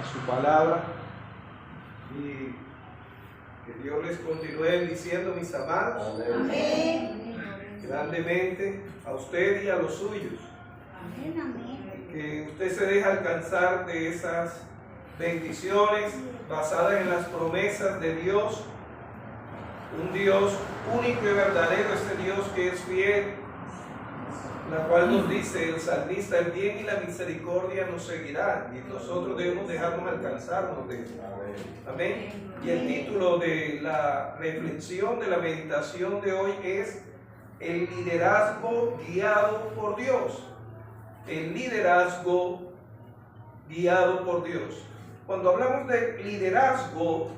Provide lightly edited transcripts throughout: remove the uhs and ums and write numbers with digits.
a su palabra y que Dios les continúe bendiciendo, mis amados. Amén. Grandemente a usted y a los suyos. Amén, amén. Que usted se deje alcanzar de esas bendiciones basadas en las promesas de Dios. Un Dios único y verdadero, este Dios que es fiel, la cual nos dice el salmista: el bien y la misericordia nos seguirán, y nosotros debemos dejarnos alcanzarnos de eso. Amén. Y el título de la reflexión, de la meditación de hoy es el liderazgo guiado por Dios. El liderazgo guiado por Dios. Cuando hablamos de liderazgo,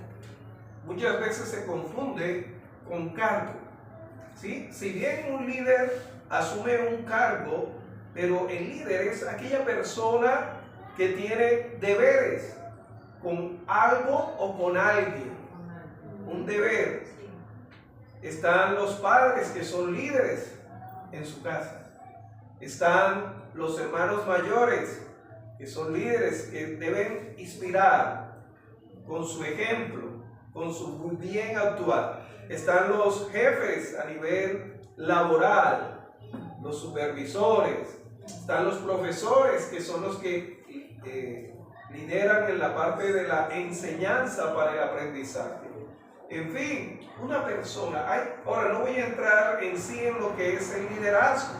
muchas veces se confunde con cargo, ¿sí? Si bien un líder asume un cargo, pero el líder es aquella persona que tiene deberes con algo o con alguien, un deber. Están los padres que son líderes en su casa, están los hermanos mayores que son líderes, que deben inspirar con su ejemplo, con su bien actuar. Están los jefes a nivel laboral, los supervisores, están los profesores que son los que lideran en la parte de la enseñanza para el aprendizaje. En fin, una persona, ahora no voy a entrar en sí en lo que es el liderazgo,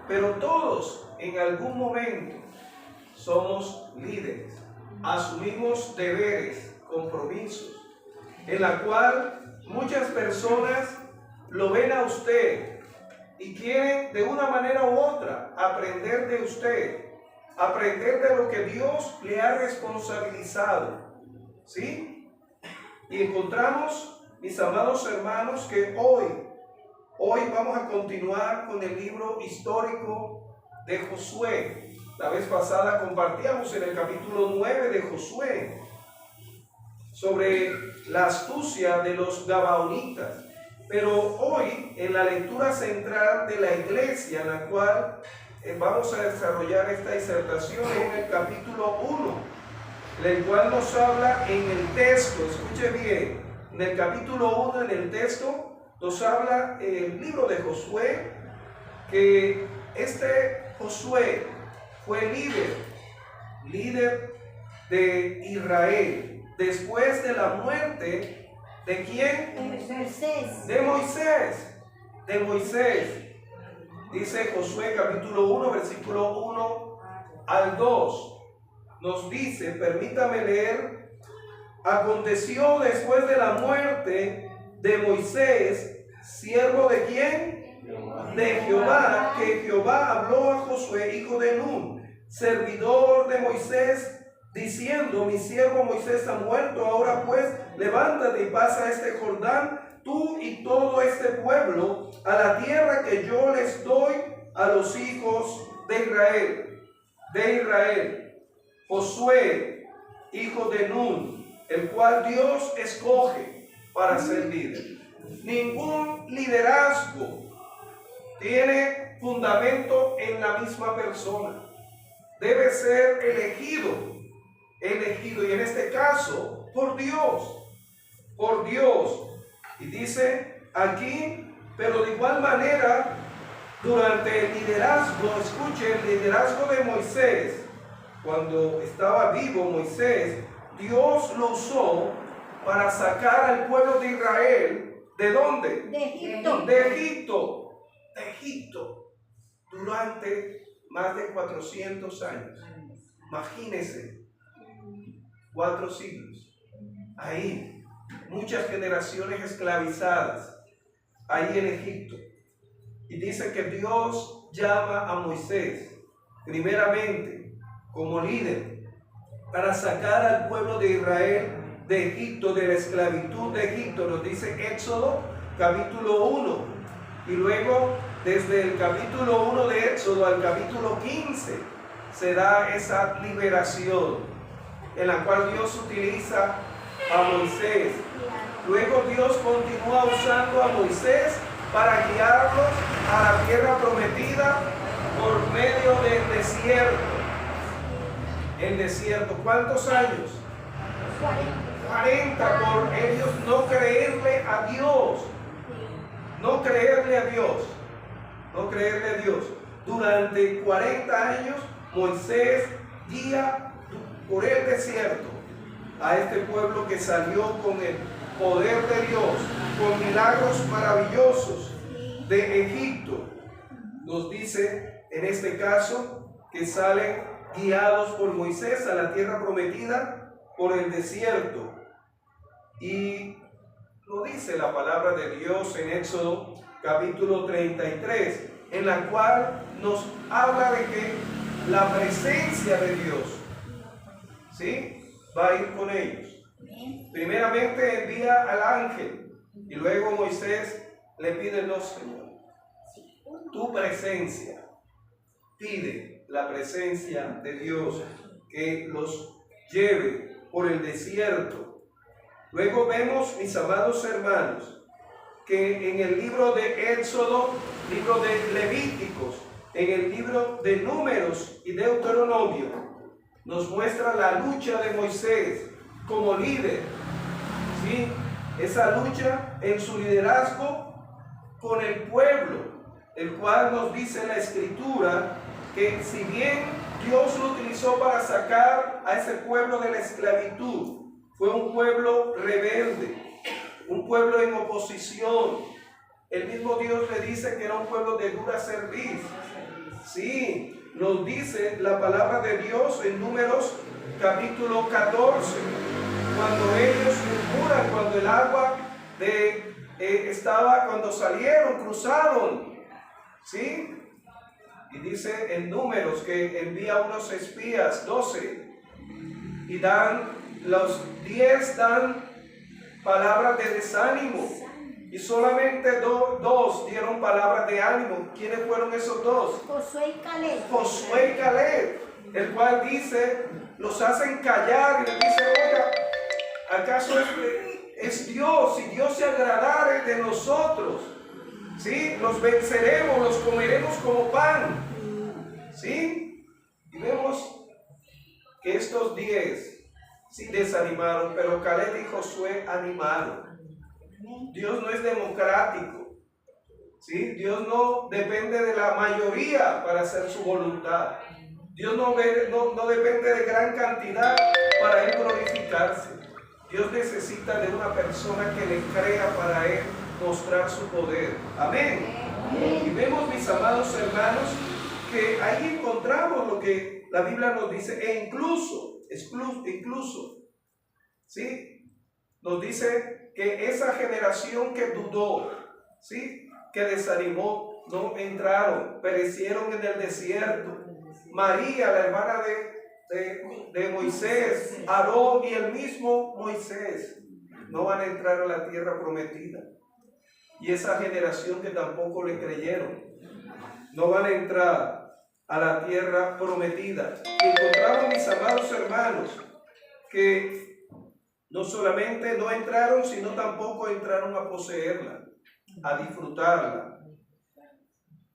pero todos en algún momento somos líderes, asumimos deberes, compromisos, en la cual muchas personas lo ven a usted y quieren de una manera u otra aprender de usted, aprender de lo que Dios le ha responsabilizado, ¿sí? Y encontramos, mis amados hermanos, que hoy vamos a continuar con el libro histórico de Josué. La vez pasada compartíamos en el capítulo 9 de Josué sobre la astucia de los gabaonitas. Pero hoy, en la lectura central de la iglesia, en la cual vamos a desarrollar esta disertación, en el capítulo 1, el cual nos habla en el texto, escuche bien, en el capítulo 1, en el texto, nos habla el libro de Josué, que este Josué fue líder de Israel, después de la muerte ¿de quién? De Moisés. Dice Josué capítulo 1, versículo 1 al 2. Nos dice, permítame leer: aconteció después de la muerte de Moisés, siervo de quién? De Jehová, que Jehová habló a Josué, hijo de Nun, servidor de Moisés, diciendo: mi siervo Moisés ha muerto, ahora pues levántate y pasa este Jordán, tú y todo este pueblo, a la tierra que yo les doy a los hijos de Israel. Josué, hijo de Nun, el cual Dios escoge para ser líder. Ningún liderazgo tiene fundamento en la misma persona. Debe ser elegido, y en este caso, por Dios. Y dice aquí, pero de igual manera, durante el liderazgo, escuche, el liderazgo de Moisés, cuando estaba vivo Moisés, Dios lo usó para sacar al pueblo de Israel. ¿De dónde? De Egipto. Durante más de 400 años. Imagínense, 4 siglos. Ahí, muchas generaciones esclavizadas, ahí en Egipto. Y dice que Dios llama a Moisés, primeramente, como líder, para sacar al pueblo de Israel de Egipto, de la esclavitud de Egipto. Nos dice Éxodo capítulo 1, y luego desde el capítulo 1 de Éxodo al capítulo 15 se da esa liberación en la cual Dios utiliza a Moisés. Luego Dios continúa usando a Moisés para guiarlos a la tierra prometida por medio del desierto. el desierto. ¿Cuántos años? 40 por ellos no creerle a Dios. No creerle a Dios. No creerle a Dios. Durante 40 años Moisés guía por el desierto a este pueblo que salió con el poder de Dios, con milagros maravillosos de Egipto. Nos dice en este caso que salen guiados por Moisés a la tierra prometida por el desierto. Y lo dice la palabra de Dios en Éxodo capítulo 33, en la cual nos habla de que la presencia de Dios, ¿sí?, va a ir con ellos. Primeramente envía al ángel y luego Moisés le pide: no, Señor, tu presencia. Pide la presencia de Dios que los lleve por el desierto. Luego vemos, mis amados hermanos, que en el libro de Éxodo, libro de Levíticos, en el libro de Números y Deuteronomio, nos muestra la lucha de Moisés como líder, ¿sí? Esa lucha en su liderazgo con el pueblo, el cual nos dice la Escritura que si bien Dios lo utilizó para sacar a ese pueblo de la esclavitud, fue un pueblo rebelde, un pueblo en oposición. El mismo Dios le dice que era un pueblo de dura cerviz. Sí, nos dice la palabra de Dios en Números capítulo 14, cuando ellos murmuran, cuando el agua cuando salieron, cruzaron, ¿sí? Y dice en Números que envía unos espías, 12, y los 10 dan palabras de desánimo, y solamente dos dieron palabras de ánimo. ¿Quiénes fueron esos dos? Josué y Caleb. Josué y Caleb, el cual dice, los hacen callar y les dice: oiga, ¿acaso es Dios? Si Dios se agradare de nosotros, ¿sí?, los venceremos, los comeremos como pan, ¿sí? Y vemos que estos 10 sí desanimaron, pero Caleb y Josué animaron. Dios no es democrático, ¿sí? Dios no depende de la mayoría para hacer su voluntad. Dios no depende de gran cantidad para Él glorificarse. Dios necesita de una persona que le crea para Él mostrar su poder. Amén. Y vemos, mis amados hermanos, que ahí encontramos lo que la Biblia nos dice, e incluso, ¿sí?, nos dice que esa generación que dudó, ¿sí?, que desanimó, no entraron, perecieron en el desierto. María, la hermana de Moisés, Aarón y el mismo Moisés no van a entrar a la tierra prometida. Y esa generación que tampoco le creyeron, no van a entrar a la tierra prometida. Y encontramos, mis amados hermanos, que no solamente no entraron, sino tampoco entraron a poseerla, a disfrutarla.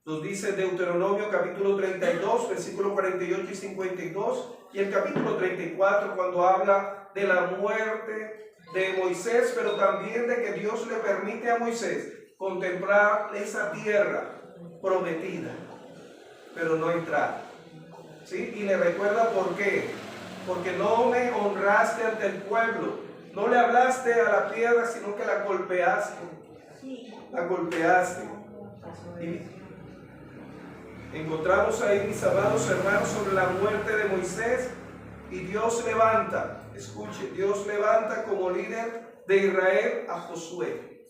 Nos dice Deuteronomio capítulo 32, versículos 48 y 52, y el capítulo 34 cuando habla de la muerte de Moisés, pero también de que Dios le permite a Moisés contemplar esa tierra prometida, pero no entrar, ¿sí? Y le recuerda por qué: porque no me honraste ante el pueblo, no le hablaste a la piedra, sino que la golpeaste. La golpeaste. Y encontramos ahí, mis amados hermanos, sobre la muerte de Moisés, y Dios levanta, escuche, Dios levanta como líder de Israel a Josué,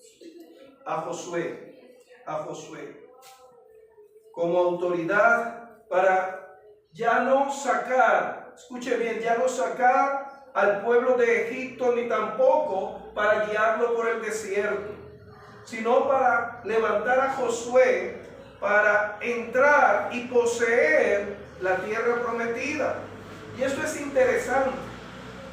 como autoridad para ya no sacar, escuche bien, ya no sacar al pueblo de Egipto, ni tampoco para guiarlo por el desierto, sino para levantar a Josué para entrar y poseer la tierra prometida. Y esto es interesante,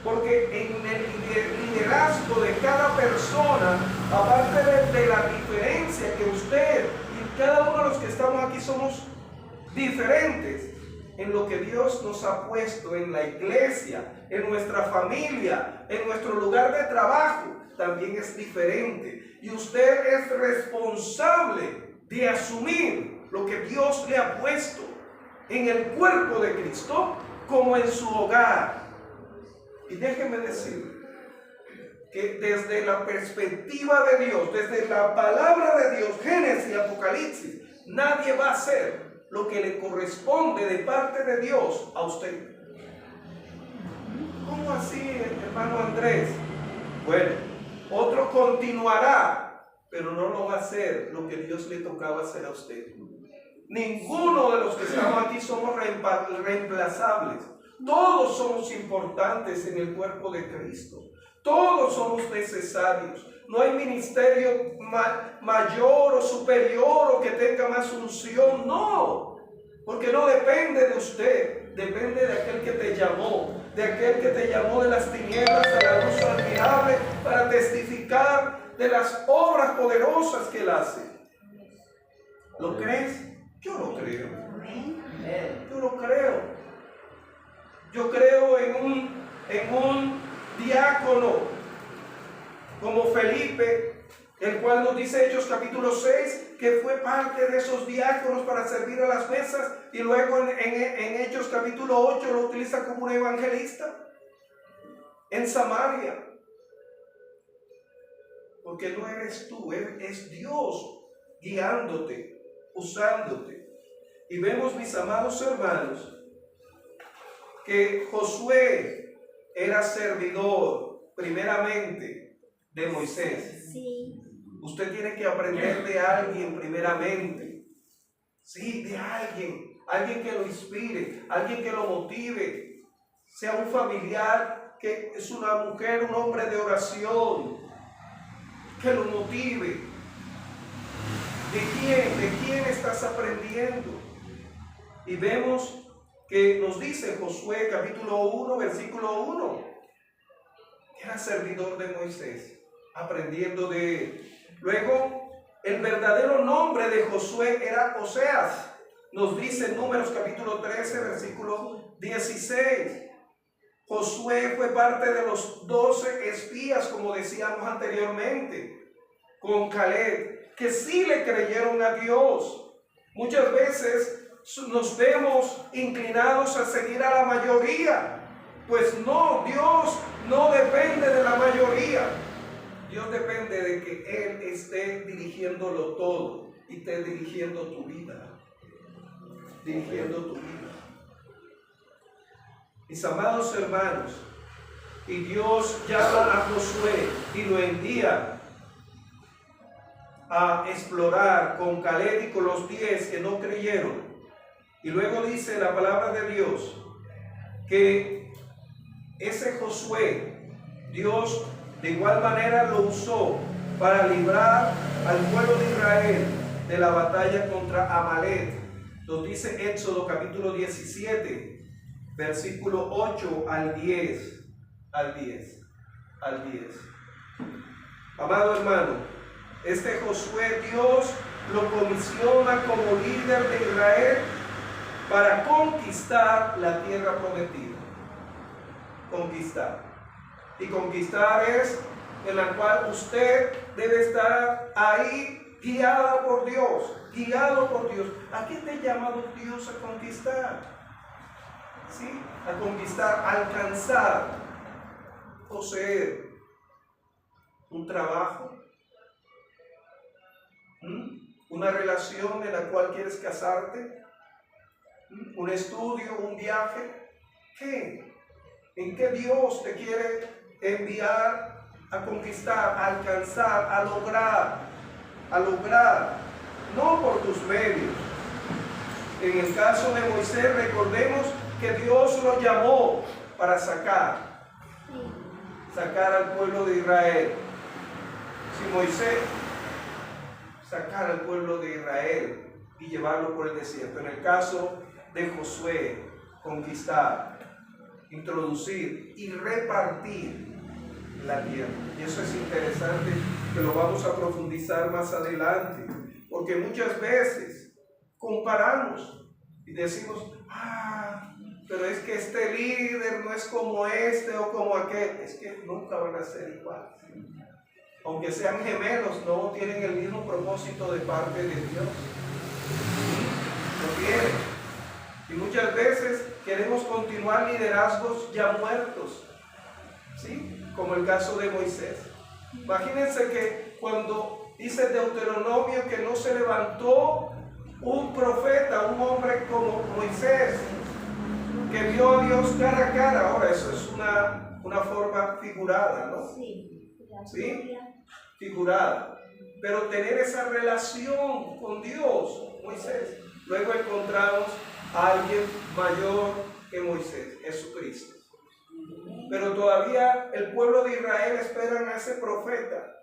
porque en el liderazgo de cada persona, aparte de la diferencia que usted y cada uno de los que estamos aquí somos diferentes, en lo que Dios nos ha puesto en la iglesia, en nuestra familia, en nuestro lugar de trabajo, también es diferente. Y usted es responsable de asumir lo que Dios le ha puesto en el cuerpo de Cristo como en su hogar. Y déjeme decir que desde la perspectiva de Dios, desde la palabra de Dios, Génesis y Apocalipsis, nadie va a hacer lo que le corresponde de parte de Dios a usted. ¿Cómo así, hermano Andrés? Bueno, otro continuará, pero no lo va a hacer lo que Dios le tocaba hacer a usted. Ninguno de los que estamos aquí somos reemplazables. Todos somos importantes en el cuerpo de Cristo. Todos somos necesarios. No hay ministerio mayor o superior o que tenga más unción. No, porque no depende de usted. Depende de aquel que te llamó. De aquel que te llamó de las tinieblas a la luz admirable para testificar de las obras poderosas que Él hace. ¿Lo crees? Yo lo creo. Yo lo creo. Yo creo en un diácono como Felipe, el cual nos dice Hechos capítulo 6, que fue parte de esos diáconos para servir a las mesas, y luego en Hechos capítulo 8 lo utiliza como un evangelista en Samaria. Porque no eres tú, es Dios guiándote, usándote. Y vemos, mis amados hermanos, que Josué era servidor primeramente de Moisés. Sí. Usted tiene que aprender de alguien primeramente. Sí, de alguien que lo inspire, alguien que lo motive, sea un familiar, que es una mujer, un hombre de oración, que lo motive. ¿De quién estás aprendiendo? Y vemos que nos dice Josué capítulo 1, versículo 1, que era servidor de Moisés, aprendiendo de él. Luego, el verdadero nombre de Josué era Oseas. Nos dice en Números capítulo 13, versículo 16. Josué fue parte de los 12 espías, como decíamos anteriormente, con Caleb, que sí le creyeron a Dios. Muchas veces nos vemos inclinados a seguir a la mayoría. Pues no, Dios no depende de la mayoría. Dios depende de que Él esté dirigiéndolo todo y esté dirigiendo tu vida. Dirigiendo tu vida. Mis amados hermanos, y Dios llama a Josué y lo envía a explorar con Caleb y con los 10 que no creyeron. Y luego dice la palabra de Dios que ese Josué, Dios de igual manera lo usó para librar al pueblo de Israel de la batalla contra Amalek. Nos dice Éxodo capítulo 17, versículo 8 al 10. Amado hermano, este Josué, Dios lo comisiona como líder de Israel para conquistar la tierra prometida. Conquistar. Y conquistar es en la cual usted debe estar ahí guiado por Dios. ¿A qué te ha llamado Dios a conquistar? ¿Sí? A conquistar, alcanzar, poseer un trabajo, una relación en la cual quieres casarte, un estudio, un viaje. ¿Qué? ¿En qué Dios te quiere enviar a conquistar, a alcanzar, a lograr? No por tus medios. En el caso de Moisés, recordemos que Dios lo llamó para sacar al pueblo de Israel. Si Moisés sacar al pueblo de Israel y llevarlo por el desierto. En el caso de Josué, conquistar, introducir y repartir la tierra. Y eso es interesante, que lo vamos a profundizar más adelante, porque muchas veces comparamos Y decimos, pero es que este líder no es como este o como aquel. Es que nunca van a ser igual. Aunque sean gemelos, no tienen el mismo propósito de parte de Dios. No tienen. Y muchas veces queremos continuar liderazgos ya muertos. ¿Sí? Como el caso de Moisés. Imagínense que cuando dice Deuteronomio que no se levantó un profeta, un hombre como Moisés, que vio a Dios cara a cara. Ahora, eso es una forma figurada, ¿no? ¿Sí? Figurada. Pero tener esa relación con Dios, Moisés. Luego encontramos a alguien mayor que Moisés, Jesucristo. Pero todavía el pueblo de Israel esperan a ese profeta.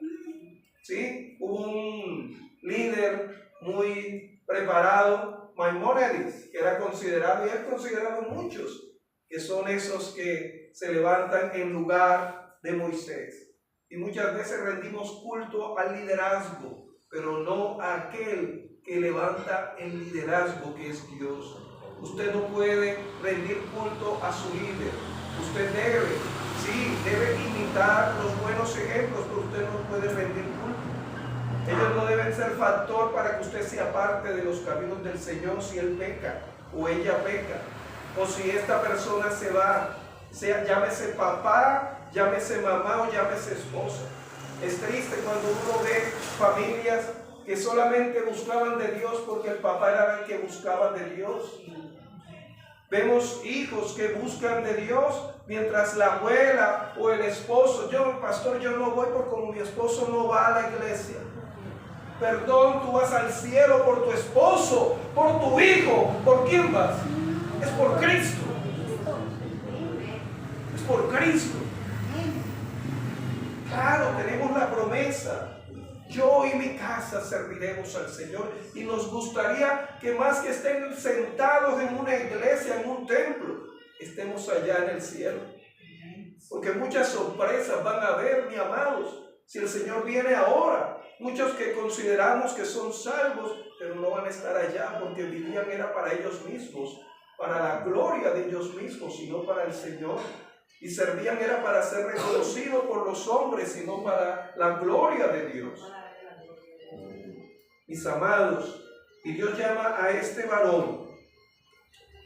¿Sí? Hubo un líder muy preparado, Maimónides, que era considerado, y es considerado muchos, que son esos que se levantan en lugar de Moisés. Y muchas veces rendimos culto al liderazgo, pero no a aquel que levanta el liderazgo, que es Dios. Usted no puede rendir culto a su líder. Usted debe imitar los buenos ejemplos, pero usted no puede rendir culto. Ellos no deben ser factor para que usted sea parte de los caminos del Señor si él peca o ella peca. O si esta persona se va, llámese papá, llámese mamá o llámese esposa. Es triste cuando uno ve familias que solamente buscaban de Dios porque el papá era el que buscaba de Dios. Vemos hijos que buscan de Dios mientras la abuela o el esposo, pastor, yo no voy porque como mi esposo no va a la iglesia. Perdón, tú vas al cielo por tu esposo, por tu hijo. ¿Por quién vas? Es por Cristo. Es por Cristo. Claro, tenemos la promesa. Yo y mi casa serviremos al Señor. Y nos gustaría que más que estén sentados en una iglesia, en un templo, estemos allá en el cielo. Porque muchas sorpresas van a haber, mis amados, si el Señor viene ahora. Muchos que consideramos que son salvos, pero no van a estar allá porque vivían era para ellos mismos, para la gloria de ellos mismos, sino para el Señor. Y servían era para ser reconocidos por los hombres, sino para la gloria de Dios. Mis amados, y Dios llama a este varón,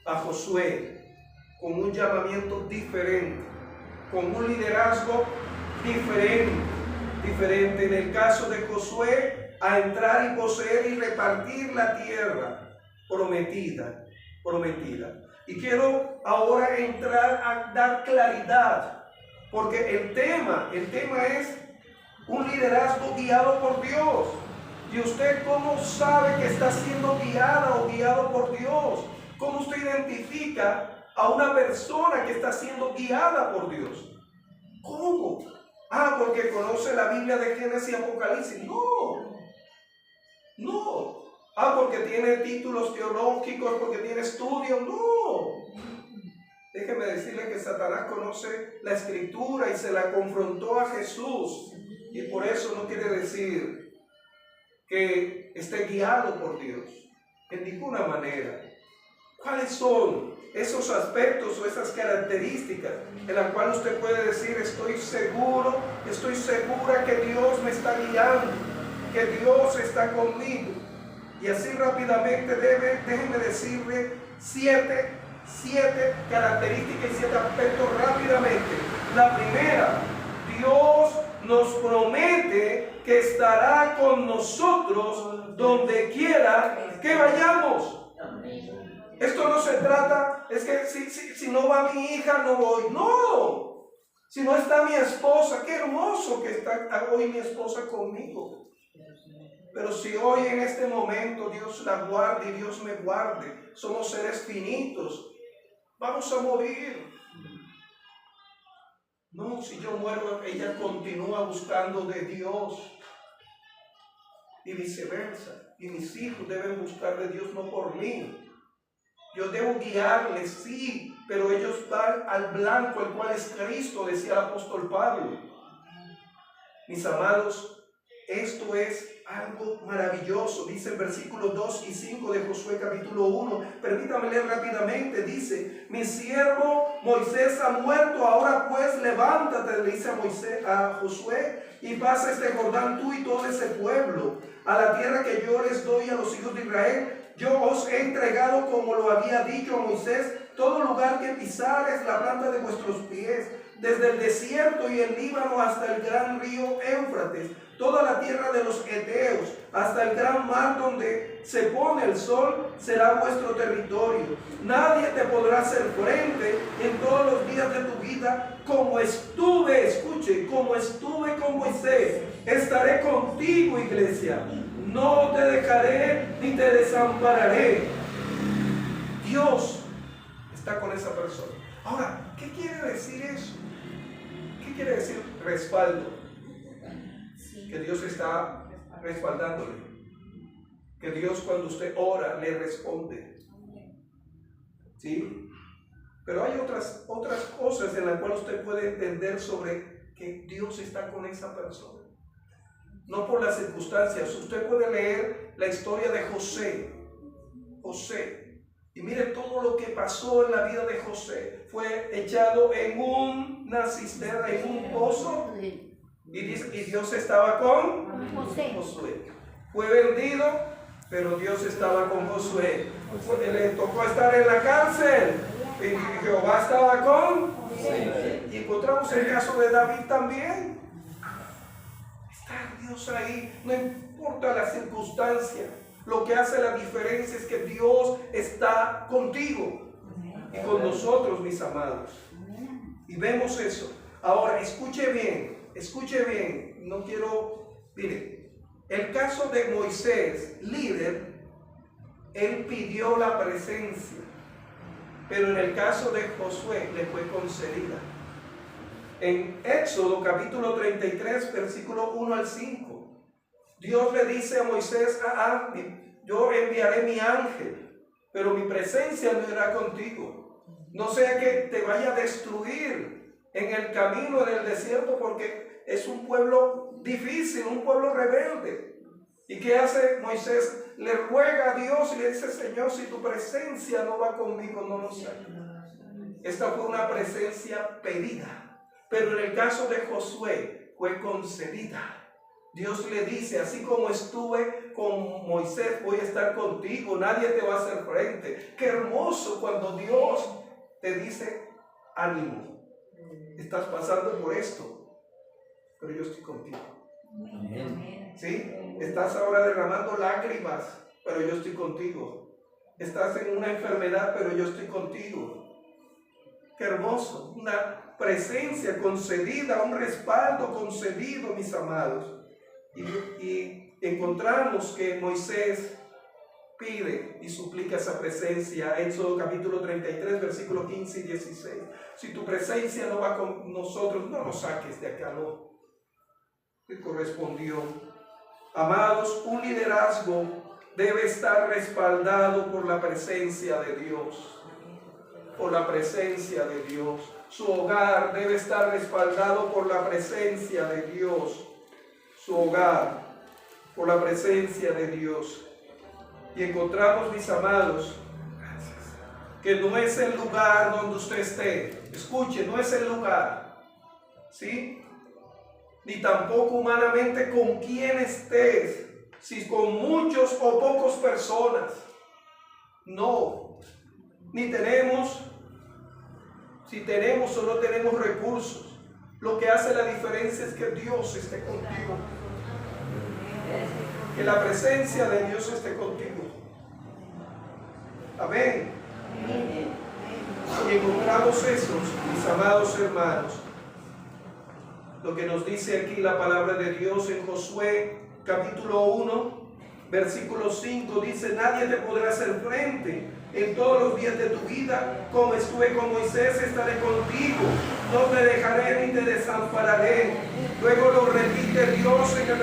a Josué, con un llamamiento diferente, con un liderazgo diferente. En el caso de Josué, a entrar y poseer y repartir la tierra prometida. Y quiero ahora entrar a dar claridad, porque el tema es un liderazgo guiado por Dios. ¿Y usted cómo sabe que está siendo guiada o guiado por Dios? ¿Cómo usted identifica a una persona que está siendo guiada por Dios? ¿Cómo? Porque conoce la Biblia de Génesis y Apocalipsis. No. Porque tiene títulos teológicos, porque tiene estudios. No. Déjeme decirle que Satanás conoce la Escritura y se la confrontó a Jesús. Y por eso no quiere decir que esté guiado por Dios. En ninguna manera. ¿Cuáles son esos aspectos o esas características en las cuales usted puede decir: estoy segura que Dios me está guiando, que Dios está conmigo? Y así rápidamente déjenme decirle siete características y 7 aspectos rápidamente. La primera, Dios nos promete que estará con nosotros donde quiera que vayamos. Esto no se trata, es que si no va mi hija no voy. No. Si no está mi esposa, qué hermoso que está hoy mi esposa conmigo. Pero si hoy en este momento Dios la guarde y Dios me guarde, somos seres finitos, vamos a morir. No, si yo muero, ella continúa buscando de Dios. Y viceversa. Y mis hijos deben buscar de Dios, no por mí. Yo debo guiarles, sí, pero ellos van al blanco, el cual es Cristo, decía el apóstol Pablo. Mis amados, Esto es algo maravilloso. Dice el versículo 2 y 5 de Josué capítulo 1. Permítame leer rápidamente. Dice: mi siervo Moisés ha muerto. Ahora pues levántate, le dice a Josué, y pasa este Jordán tú y todo ese pueblo a la tierra que yo les doy a los hijos de Israel. Yo os he entregado, como lo había dicho a Moisés, todo lugar que pisares la planta de vuestros pies, desde el desierto y el Líbano hasta el gran río Éufrates, toda la tierra de los Eteos, hasta el gran mar donde se pone el sol, será vuestro territorio. Nadie te podrá hacer frente en todos los días de tu vida. Como estuve, escuche, como estuve con Moisés, estaré contigo, iglesia. No te dejaré ni te desampararé. Dios está con esa persona. Ahora, ¿qué quiere decir eso? ¿Qué quiere decir respaldo? Que Dios está respaldándole. Que Dios, cuando usted ora, le responde. ¿Sí? Pero hay otras cosas en las cuales usted puede entender sobre que Dios está con esa persona. No por las circunstancias. Usted puede leer la historia de José. Y mire todo lo que pasó en la vida de José. Fue echado en una cisterna, en un pozo. Y Dios estaba con Josué. Fue vendido, pero Dios estaba con Josué. Le tocó estar en la cárcel, y Jehová estaba con Josué. Y encontramos el caso de David también. Está Dios ahí, no importa la circunstancia. Lo que hace la diferencia es que Dios está contigo y con nosotros, mis amados. Y vemos eso. Ahora, escuche bien. No quiero, mire, el caso de Moisés, líder, él pidió la presencia, pero en el caso de Josué le fue concedida. En Éxodo capítulo 33, versículo 1 al 5, Dios le dice a Moisés: yo enviaré mi ángel, pero mi presencia no irá contigo. No sea que te vaya a destruir en el camino, en el desierto, porque es un pueblo difícil, un pueblo rebelde. ¿Y qué hace Moisés? Le ruega a Dios y le dice: Señor, si tu presencia no va conmigo, no lo saques. Esta fue una presencia pedida. Pero en el caso de Josué fue concedida. Dios le dice: así como estuve con Moisés, voy a estar contigo. Nadie te va a hacer frente. Qué hermoso cuando Dios te dice: ánimo, estás pasando por esto, pero yo estoy contigo. ¿Sí? Estás ahora derramando lágrimas, pero yo estoy contigo. Estás en una enfermedad, pero yo estoy contigo. Qué hermoso, una presencia concedida, un respaldo concedido, mis amados. Y encontramos que Moisés pide y suplica esa presencia. Éxodo capítulo 33, versículos 15 y 16. Si tu presencia no va con nosotros, no nos saques de acá, no. Que correspondió. Amados, un liderazgo debe estar respaldado por la presencia de Dios. Por la presencia de Dios. Su hogar debe estar respaldado por la presencia de Dios. Su hogar, por la presencia de Dios. Y encontramos, mis amados, que no es el lugar donde usted esté. Escuche, no es el lugar, ¿sí? Ni tampoco humanamente con quién estés, si con muchos o pocos personas. No. Ni tenemos, si tenemos o no tenemos recursos. Lo que hace la diferencia es que Dios esté contigo. Que la presencia de Dios esté contigo. Amén. Y encontramos esos, mis amados hermanos, lo que nos dice aquí la palabra de Dios en Josué capítulo 1, versículo 5, dice: nadie te podrá hacer frente en todos los días de tu vida. Como estuve con Moisés, estaré contigo. No te dejaré ni te desampararé. Luego lo repite Dios en el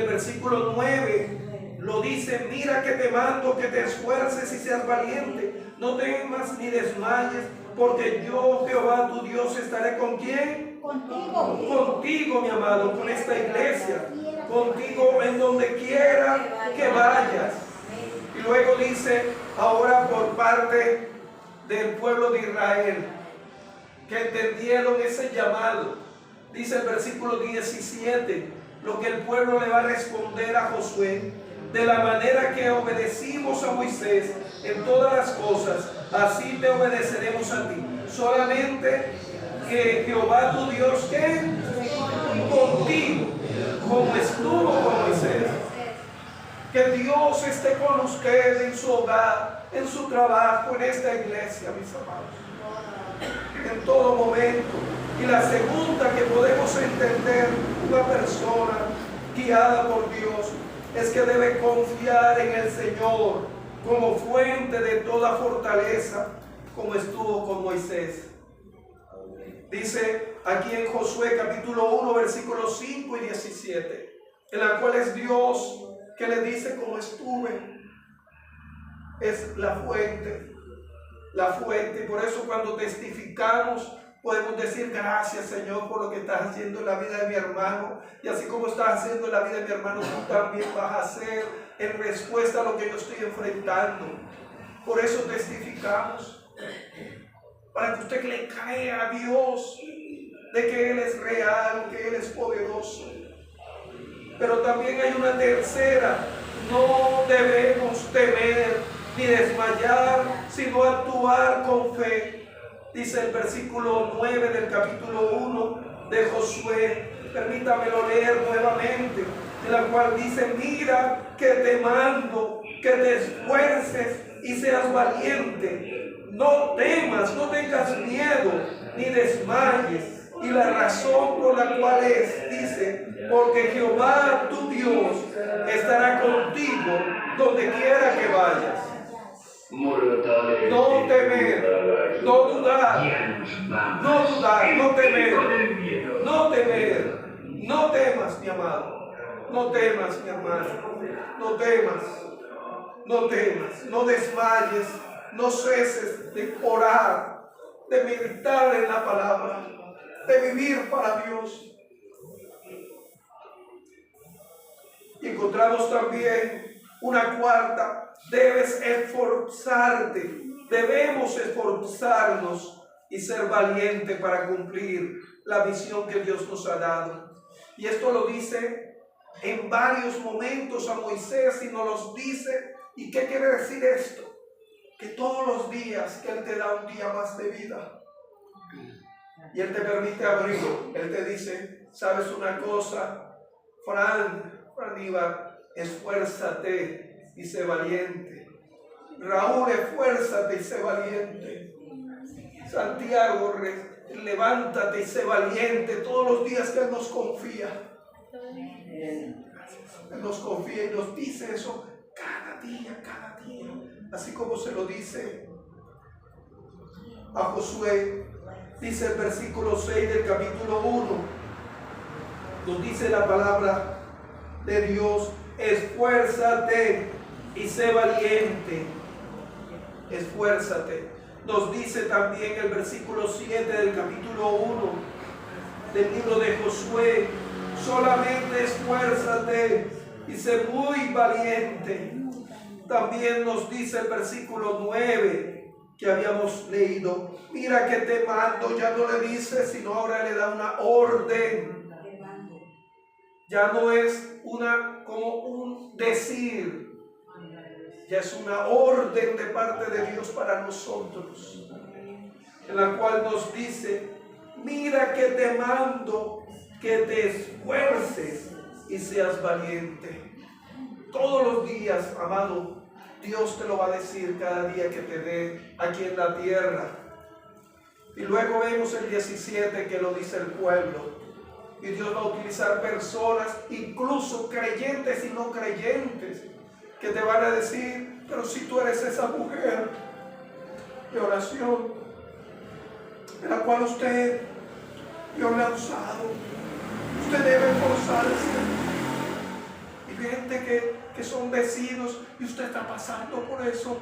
versículo 9. Lo dice: mira que te mando que te esfuerces y seas valiente. No temas ni desmayes, Porque yo, Jehová, tu Dios, estaré con quién. Contigo. Contigo, mi amado, con esta iglesia. Contigo en donde quiera que vayas. Y luego dice, ahora por parte del pueblo de Israel, que entendieron ese llamado. Dice el versículo 17, lo que el pueblo le va a responder a Josué: de la manera que obedecimos a Moisés en todas las cosas, así te obedeceremos a ti. Solamente que Jehová tu Dios esté contigo, como estuvo con Moisés. Que Dios esté con usted en su hogar, en su trabajo, en esta iglesia, mis amados, en todo momento. Y la segunda que podemos entender una persona guiada por Dios es que debe confiar en el Señor como fuente de toda fortaleza, como estuvo con Moisés. Dice aquí en Josué capítulo 1 versículos 5 y 17, en la cual es Dios que le dice: como estuve. Es la fuente. La fuente. Y por eso cuando testificamos podemos decir: gracias, Señor, por lo que estás haciendo en la vida de mi hermano. Y así como estás haciendo en la vida de mi hermano, tú también vas a hacer en respuesta a lo que yo estoy enfrentando. Por eso testificamos, para que usted le crea a Dios de que Él es real, que Él es poderoso. Pero también hay una tercera: no debemos temer ni desmayar, sino actuar con fe. Dice el versículo 9 del capítulo 1 de Josué, permítamelo leer nuevamente, en la cual dice: mira que te mando que te esfuerces y seas valiente, no temas, no tengas miedo, ni desmayes. Y la razón por la cual es, dice, porque Jehová tu Dios estará contigo donde quiera que vayas. No temer, no dudar, no temer, no temer, no temas, mi amado, no temas, mi hermano, no temas, no temas, no desmayes, no ceses de orar, de meditar en la palabra, de vivir para Dios. Y encontramos también una cuarta: debes esforzarte, debemos esforzarnos y ser valiente para cumplir la misión que Dios nos ha dado. Y esto lo dice en varios momentos a Moisés y nos los dice. ¿Y qué quiere decir esto? Que todos los días que Él te da un día más de vida y Él te permite abrirlo, Él te dice: ¿sabes una cosa, Fran Iván? Esfuérzate y sé valiente. Raúl, esfuérzate y sé valiente. Santiago, levántate y sé valiente. Todos los días que Él nos confía, Él nos confía y nos dice eso cada día, así como se lo dice a Josué. Dice el versículo 6 del capítulo 1, nos dice la palabra de Dios: esfuérzate y sé valiente. Esfuérzate. Nos dice también el versículo 7 del capítulo 1 del libro de Josué: solamente esfuérzate y sé muy valiente. También nos dice el versículo 9 que habíamos leído: mira que te mando. Ya no le dice, sino ahora le da una orden. Ya no es como un decir, ya es una orden de parte de Dios para nosotros, en la cual nos dice: mira que te mando que te esfuerces y seas valiente. Todos los días, amado, Dios te lo va a decir cada día que te dé aquí en la tierra. Y luego vemos el 17 que lo dice el pueblo. Y Dios va a utilizar personas, incluso creyentes y no creyentes, que te van a decir: pero si tú eres esa mujer de oración, de la cual Dios le ha usado, usted debe esforzarse. Y gente que son vecinos y usted está pasando por eso,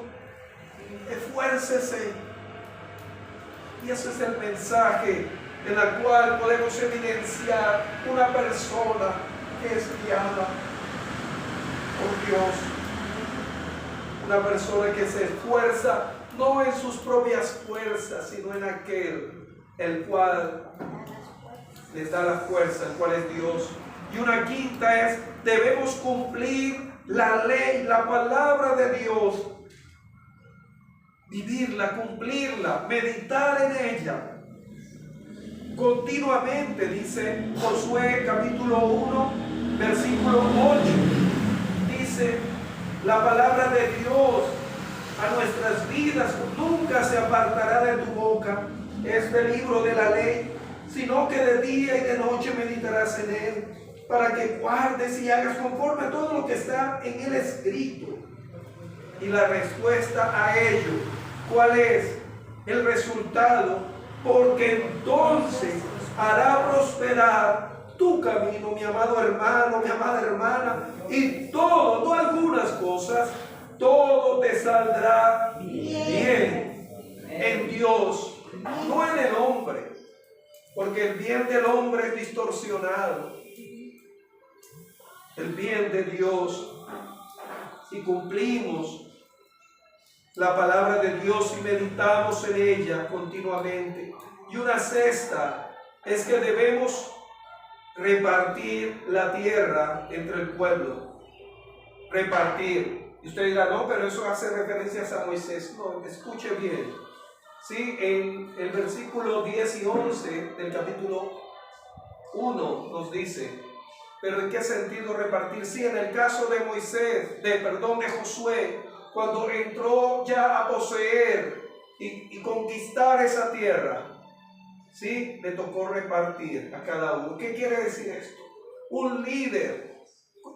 esfuércese. Y ese es el mensaje en el cual podemos evidenciar una persona que es guiada por Dios. Una persona que se esfuerza no en sus propias fuerzas, sino en aquel el cual les da la fuerza, el cual es Dios. Y una quinta es, debemos cumplir la ley, la palabra de Dios, vivirla, cumplirla, meditar en ella continuamente. Dice Josué capítulo 1 versículo 8, dice: la palabra de Dios a nuestras vidas nunca se apartará de tu boca, este libro de la ley, sino que de día y de noche meditarás en él, para que guardes y hagas conforme a todo lo que está en él escrito. Y la respuesta a ello, ¿cuál es? El resultado: porque entonces hará prosperar tu camino, mi amado hermano, mi amada hermana, y todo, no algunas cosas, todo te saldrá bien en Dios, no en el hombre, porque el bien del hombre es distorsionado. El bien de Dios, si cumplimos la palabra de Dios y meditamos en ella continuamente. Y una sexta es que debemos repartir la tierra entre el pueblo. Repartir. Y usted dirá, no, pero eso hace referencias a Moisés. No, escuche bien. Sí, en el versículo 10 y 11 del capítulo 1 nos dice, pero ¿en qué sentido repartir? Sí, en el caso de Moisés, de Josué, cuando entró ya a poseer y conquistar esa tierra, ¿sí? Le tocó repartir a cada uno. ¿Qué quiere decir esto? Un líder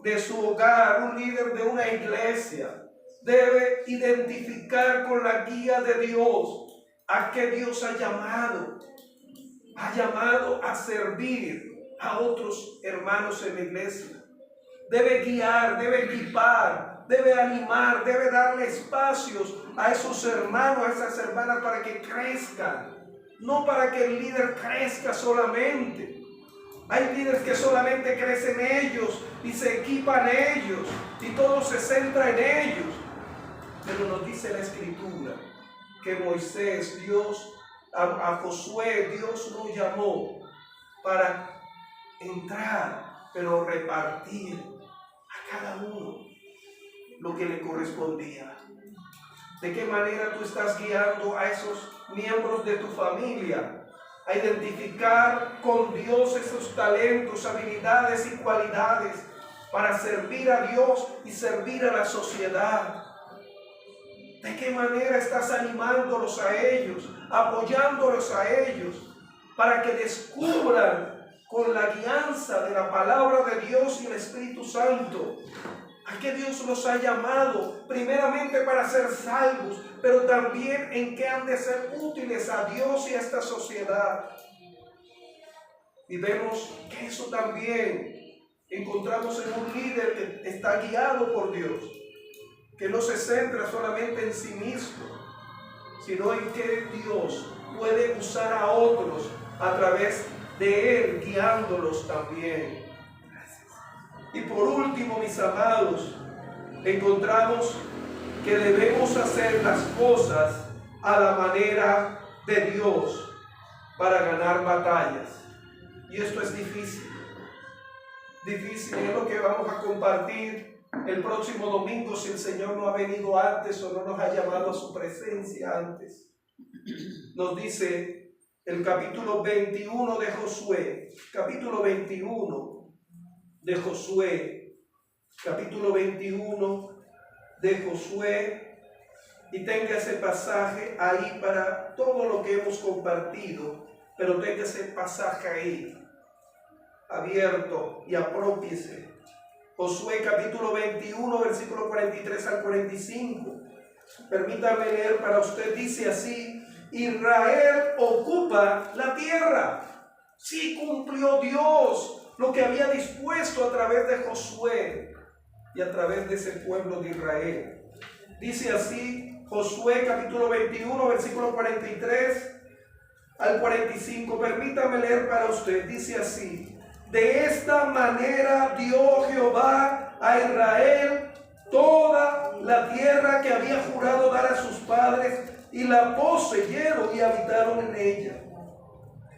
de su hogar, un líder de una iglesia, debe identificar con la guía de Dios a que Dios ha llamado a servir a otros hermanos en la iglesia. Debe guiar, debe equipar, debe animar, debe darle espacios a esos hermanos, a esas hermanas para que crezcan, no para que el líder crezca solamente. Hay líderes que solamente crecen ellos y se equipan ellos y todo se centra en ellos. Pero nos dice la Escritura que Moisés, a Josué, Dios lo llamó para entrar, pero repartir a cada uno lo que le correspondía. ¿De qué manera tú estás guiando a esos miembros de tu familia a identificar con Dios esos talentos, habilidades y cualidades para servir a Dios y servir a la sociedad? ¿De qué manera estás animándolos a ellos, apoyándolos a ellos para que descubran con la guianza de la palabra de Dios y el Espíritu Santo a qué Dios los ha llamado? Primeramente para ser salvos, pero también en qué han de ser útiles a Dios y a esta sociedad. Y vemos que eso también encontramos en un líder que está guiado por Dios, que no se centra solamente en sí mismo, sino en que Dios puede usar a otros a través de él, guiándolos también. Y por último, mis amados, encontramos que debemos hacer las cosas a la manera de Dios para ganar batallas. Y esto es difícil. Difícil es lo que vamos a compartir el próximo domingo si el Señor no ha venido antes o no nos ha llamado a su presencia antes. Nos dice el capítulo 21 de Josué, capítulo 21 de Josué, capítulo 21 de Josué, y tenga ese pasaje ahí para todo lo que hemos compartido, pero tenga ese pasaje ahí abierto y apropiese. Josué capítulo 21 versículo 43 al 45. Permítame leer para usted. Dice así: Israel ocupa la tierra. Sí cumplió Dios lo que había dispuesto a través de Josué y a través de ese pueblo de Israel. Dice así Josué capítulo 21 versículo 43: al 45. Permítame leer para usted. Dice así: de esta manera dio Jehová a Israel toda la tierra que había jurado dar a sus padres, y la poseyeron y habitaron en ella.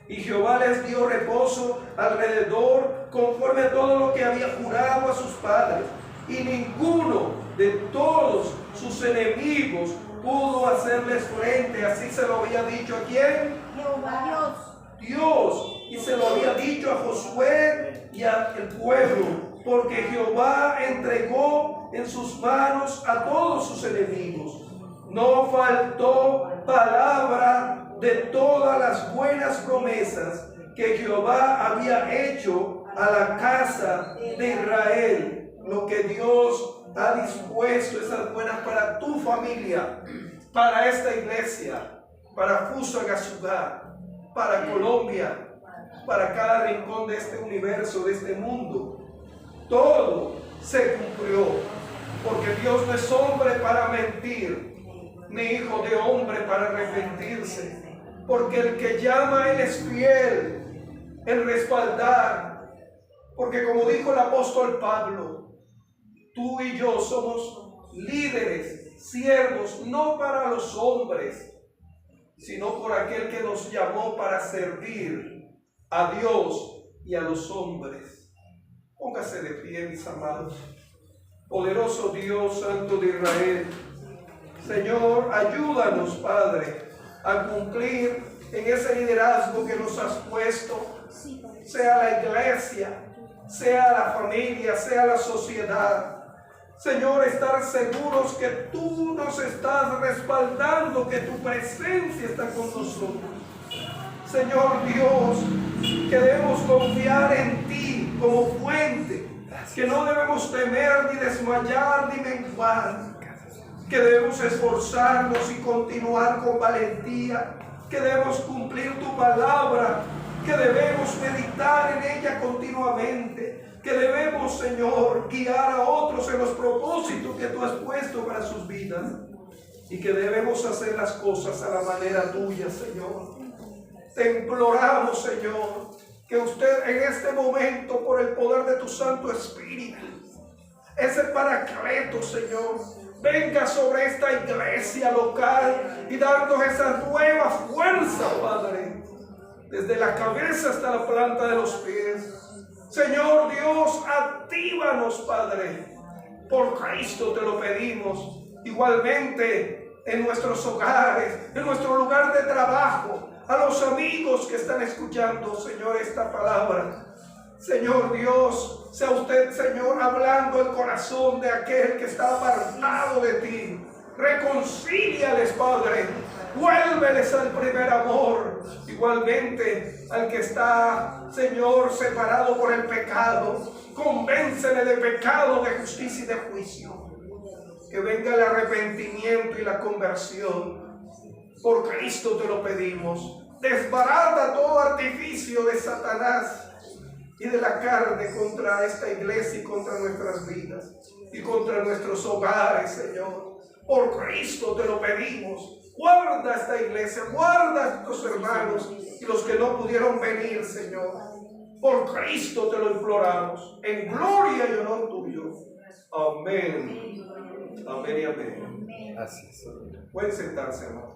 Y Jehová les dio reposo alrededor, conforme a todo lo que había jurado a sus padres, y ninguno de todos sus enemigos pudo hacerles frente. Así se lo había dicho a quién. Jehová Dios. Y se lo había dicho a Josué y al pueblo, porque Jehová entregó en sus manos a todos sus enemigos. No faltó palabra de todas las buenas promesas que Jehová había hecho a la casa de Israel. Lo que Dios ha dispuesto, esas buenas para tu familia, para esta iglesia, para Fusagasugá, para Colombia, para cada rincón de este universo, de este mundo. Todo se cumplió, porque Dios no es hombre para mentir, ni hijo de hombre para arrepentirse, porque el que llama a Él es fiel en respaldar, porque como dijo el apóstol Pablo, tú y yo somos líderes, siervos, no para los hombres, sino por aquel que nos llamó para servir a Dios y a los hombres. Póngase de pie, mis amados. Poderoso Dios, Santo de Israel, Señor, ayúdanos, Padre, a cumplir en ese liderazgo que nos has puesto, sea la iglesia, sea la familia, sea la sociedad. Señor, estar seguros que tú nos estás respaldando, que tu presencia está con nosotros. Señor Dios, que debemos confiar en ti como fuente, que no debemos temer ni desmayar ni menguar, que debemos esforzarnos y continuar con valentía, que debemos cumplir tu palabra, que debemos meditar en ella continuamente, que debemos, Señor, guiar a otros en los propósitos que tú has puesto para sus vidas, y que debemos hacer las cosas a la manera tuya, Señor. Te imploramos, Señor, que usted en este momento, por el poder de tu Santo Espíritu, ese Paracleto, Señor, venga sobre esta iglesia local y darnos esa nueva fuerza, Padre, desde la cabeza hasta la planta de los pies. Señor Dios, actívanos, Padre, por Cristo te lo pedimos. Igualmente en nuestros hogares, en nuestro lugar de trabajo, a los amigos que están escuchando, Señor, esta palabra. Señor Dios, sea usted, Señor, hablando el corazón de aquel que está apartado de ti. Reconcíliales, Padre. Vuélveles al primer amor. Igualmente al que está, Señor, separado por el pecado. Convéncele de pecado, de justicia y de juicio. Que venga el arrepentimiento y la conversión. Por Cristo te lo pedimos. Desbarata todo artificio de Satanás y de la carne contra esta iglesia y contra nuestras vidas y contra nuestros hogares, Señor. Por Cristo te lo pedimos. Guarda esta iglesia, guarda a estos hermanos y los que no pudieron venir, Señor. Por Cristo te lo imploramos, en gloria y honor tuyo. Amén. Amén y amén. Gracias. Pueden sentarse, hermanos.